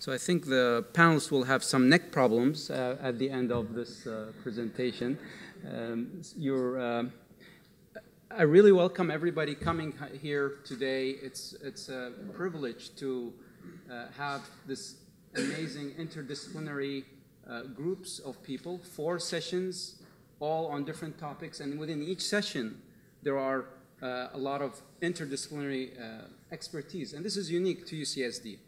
So I think the panelists will have some neck problems at the end of this presentation. I really welcome everybody coming here today. It's a privilege to have this amazing interdisciplinary groups of people, 4 sessions, all on different topics, and within each session there are a lot of interdisciplinary expertise, and this is unique to UCSD.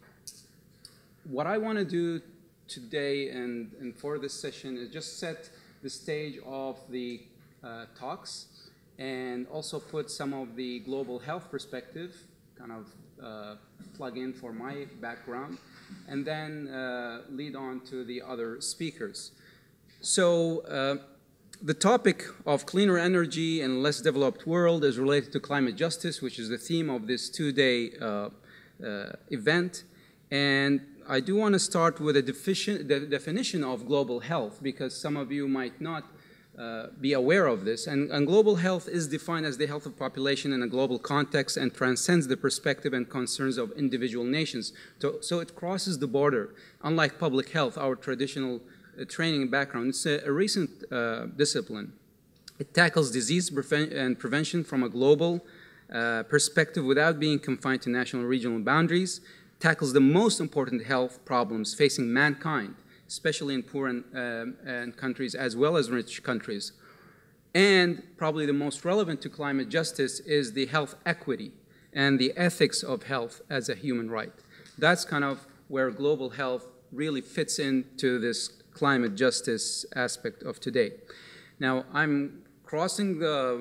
What I want to do today and for this session is just set the stage of the talks and also put some of the global health perspective, kind of plug in for my background, and then lead on to the other speakers. So the topic of cleaner energy in a less developed world is related to climate justice, which is the theme of this 2-day event. And I do want to start with the definition of global health, because some of you might not be aware of this. And global health is defined as the health of population in a global context and transcends the perspective and concerns of individual nations. So it crosses the border. Unlike public health, our traditional training background, it's a recent discipline. It tackles disease and prevention from a global perspective without being confined to national and regional boundaries, tackles the most important health problems facing mankind, especially in poor and countries as well as rich countries. And probably the most relevant to climate justice is the health equity and the ethics of health as a human right. That's kind of where global health really fits into this climate justice aspect of today. Now, I'm crossing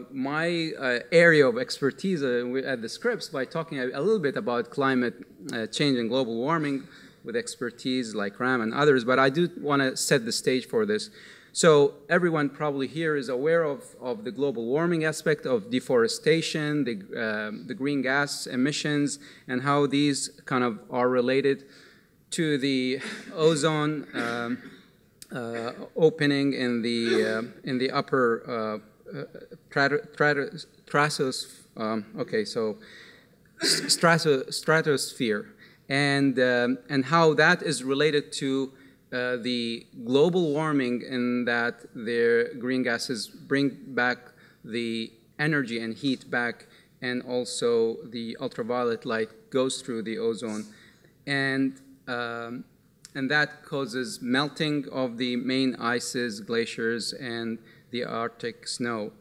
my area of expertise at the Scripps by talking a little bit about climate change and global warming with expertise like Ram and others, but I do want to set the stage for this. So everyone probably here is aware of the global warming aspect of deforestation, the green gas emissions, and how these kind of are related to the ozone opening in the upper stratosphere, and how that is related to the global warming, in that their green gases bring back the energy and heat back, and also the ultraviolet light goes through the ozone, and that causes melting of the main ices, glaciers, and the Arctic snow.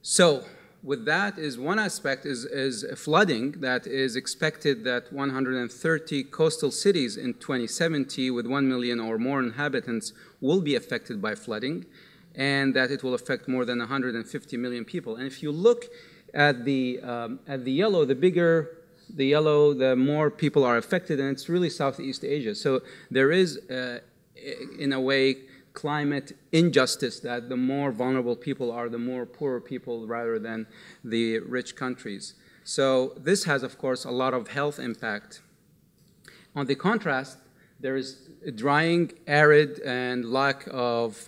So with that is one aspect is flooding that is expected that 130 coastal cities in 2070 with 1 million or more inhabitants will be affected by flooding, and that it will affect more than 150 million people. And if you look at the yellow, the bigger the yellow, the more people are affected, and it's really Southeast Asia. So there is, in a way, climate injustice, that the more vulnerable people are, the more poorer people rather than the rich countries. So this has, of course, a lot of health impact. On the contrast, there is drying, arid, and lack of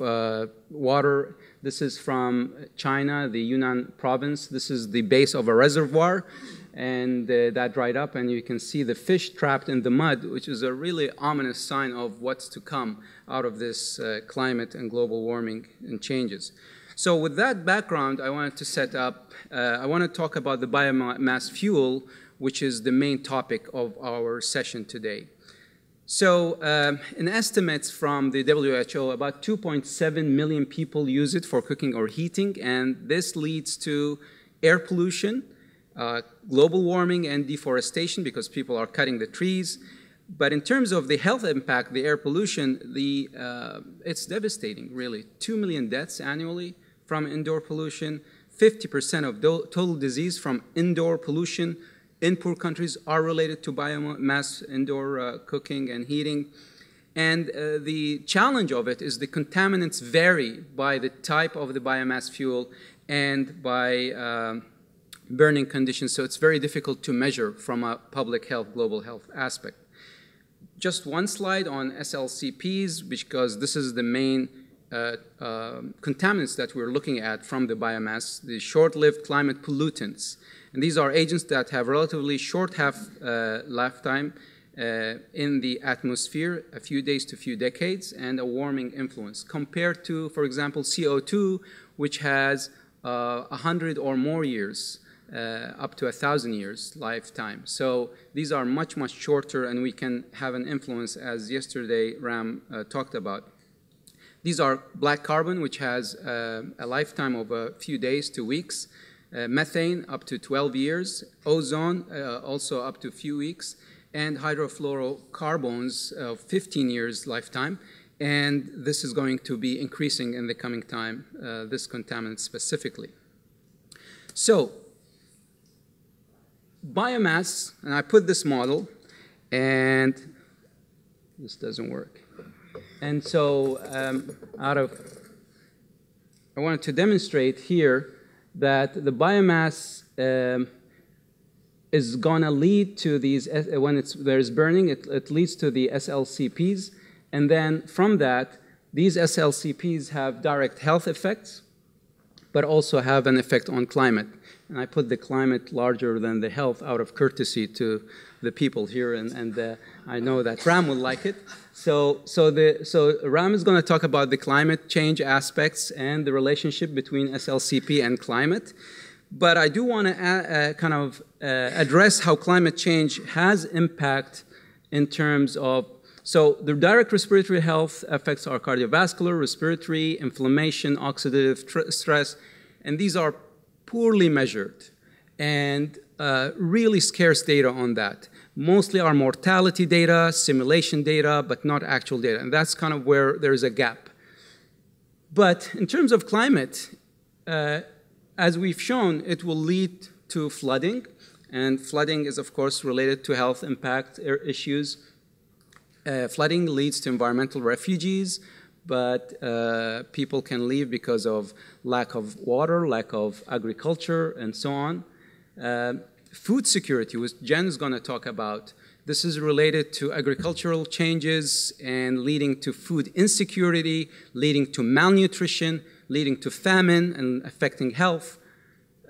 water. This is from China, the Yunnan province. This is the base of a reservoir, and that dried up, and you can see the fish trapped in the mud, which is a really ominous sign of what's to come out of this climate and global warming and changes. So with that background, I wanted to set up, I want to talk about the biomass fuel, which is the main topic of our session today. So in estimates from the WHO, about 2.7 million people use it for cooking or heating, and this leads to air pollution, global warming, and deforestation, because people are cutting the trees. But in terms of the health impact, the air pollution, it's devastating, really. 2 million deaths annually from indoor pollution, 50% of total disease from indoor pollution in poor countries are related to biomass indoor cooking and heating. And the challenge of it is the contaminants vary by the type of the biomass fuel and by burning conditions, so it's very difficult to measure from a public health, global health aspect. Just one slide on SLCPs, because this is the main contaminants that we're looking at from the biomass, the short-lived climate pollutants. And these are agents that have relatively short half-lifetime in the atmosphere, a few days to few decades, and a warming influence, compared to, for example, CO2, which has 100 or more years, up to 1,000 years lifetime. So these are much, much shorter, and we can have an influence, as yesterday Ram talked about. These are black carbon, which has a lifetime of a few days to weeks, methane up to 12 years, ozone also up to a few weeks, and hydrofluorocarbons of 15 years lifetime. And this is going to be increasing in the coming time, this contaminant specifically. So, biomass, and I put this model, and this doesn't work. And so, I wanted to demonstrate here that the biomass is going to lead to these, when there's burning, it leads to the SLCPs. And then from that, these SLCPs have direct health effects, but also have an effect on climate. And I put the climate larger than the health out of courtesy to the people here, and I know that Ram will like it. So Ram is going to talk about the climate change aspects and the relationship between SLCP and climate. But I do want to address how climate change has impact in terms of, so the direct respiratory health affects our cardiovascular, respiratory, inflammation, oxidative stress, and these are poorly measured and really scarce data on that. Mostly our mortality data, simulation data, but not actual data, and that's kind of where there's a gap. But in terms of climate, as we've shown, it will lead to flooding, and flooding is, of course, related to health impact issues. Flooding leads to environmental refugees, but people can leave because of lack of water, lack of agriculture, and so on. Food security, which Jen is going to talk about, this is related to agricultural changes and leading to food insecurity, leading to malnutrition, leading to famine and affecting health.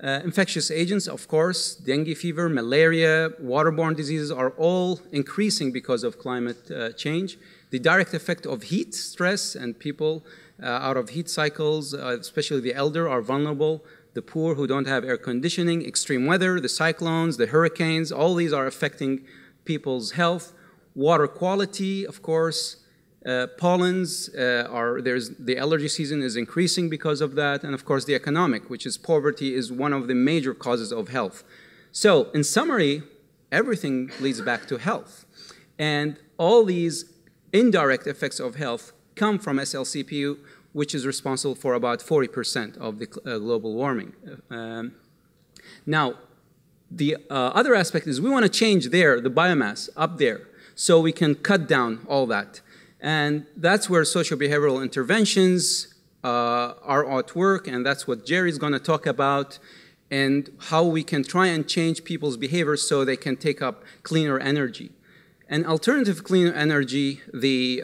Infectious agents, of course, dengue fever, malaria, waterborne diseases are all increasing because of climate change. The direct effect of heat stress, and people out of heat cycles, especially the elder, are vulnerable. The poor who don't have air conditioning, extreme weather, the cyclones, the hurricanes, all these are affecting people's health. Water quality, of course, pollens, the allergy season is increasing because of that, and of course the economic, which is poverty, is one of the major causes of health. So in summary, everything leads back to health. And all these indirect effects of health come from SLCPU, which is responsible for about 40% of the global warming. Now, the other aspect is we want to change the biomass up there, so we can cut down all that. And that's where socio-behavioral interventions are at work, and that's what Jerry's going to talk about, and how we can try and change people's behaviors so they can take up cleaner energy. And alternative cleaner energy, the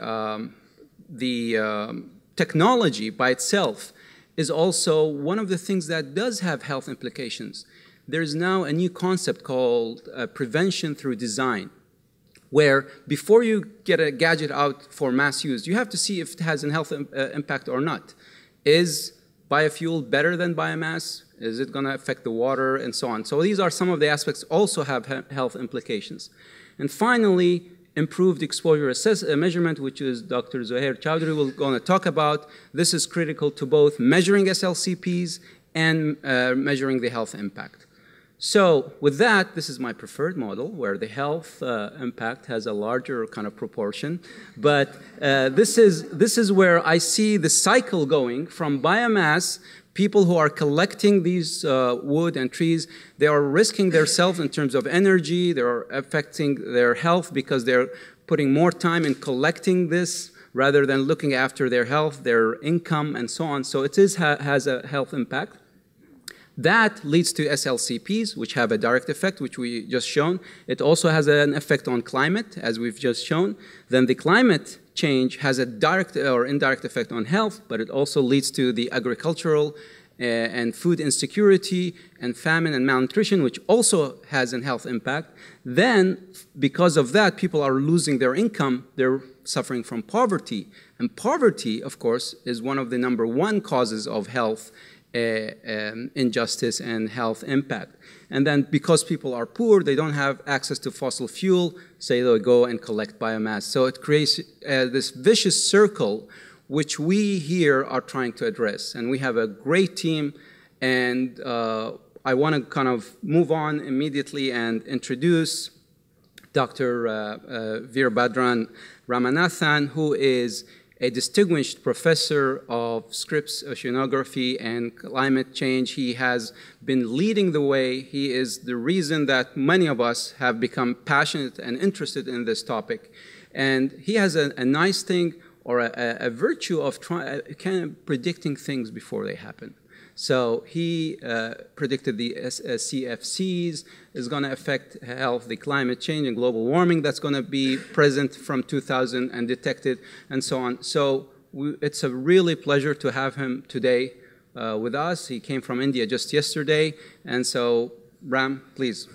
technology by itself is also one of the things that does have health implications. There's now a new concept called prevention through design, where before you get a gadget out for mass use, you have to see if it has a health impact or not. Is biofuel better than biomass? Is it going to affect the water, and so on? So these are some of the aspects also have health implications. And finally, improved exposure measurement, which is Dr. Zohair Chowdhury will going to talk about. This is critical to both measuring SLCPs and measuring the health impact. So with that, this is my preferred model, where the health impact has a larger kind of proportion. But this is where I see the cycle going from biomass. People who are collecting these wood and trees, they are risking themselves in terms of energy. They are affecting their health because they're putting more time in collecting this rather than looking after their health, their income, and so on. So it has a health impact. That leads to SLCPs, which have a direct effect, which we just shown. It also has an effect on climate, as we've just shown. Then the climate change has a direct or indirect effect on health, but it also leads to the agricultural and food insecurity and famine and malnutrition, which also has a health impact. Then, because of that, people are losing their income. They're suffering from poverty. And poverty, of course, is one of the #1 causes of health injustice and health impact. And then because people are poor, they don't have access to fossil fuel, so they go and collect biomass. So it creates this vicious circle, which we here are trying to address. And we have a great team, and I want to kind of move on immediately and introduce Dr. Veerbhadran Ramanathan, who is a distinguished professor of Scripps Oceanography and climate change. He has been leading the way. He is the reason that many of us have become passionate and interested in this topic. And he has a nice thing, or a virtue of kind of predicting things before they happen. So he predicted the CFCs is going to affect health, the climate change and global warming that's going to be present from 2000 and detected, and so on. So it's a really pleasure to have him today with us. He came from India just yesterday, and so Ram, please.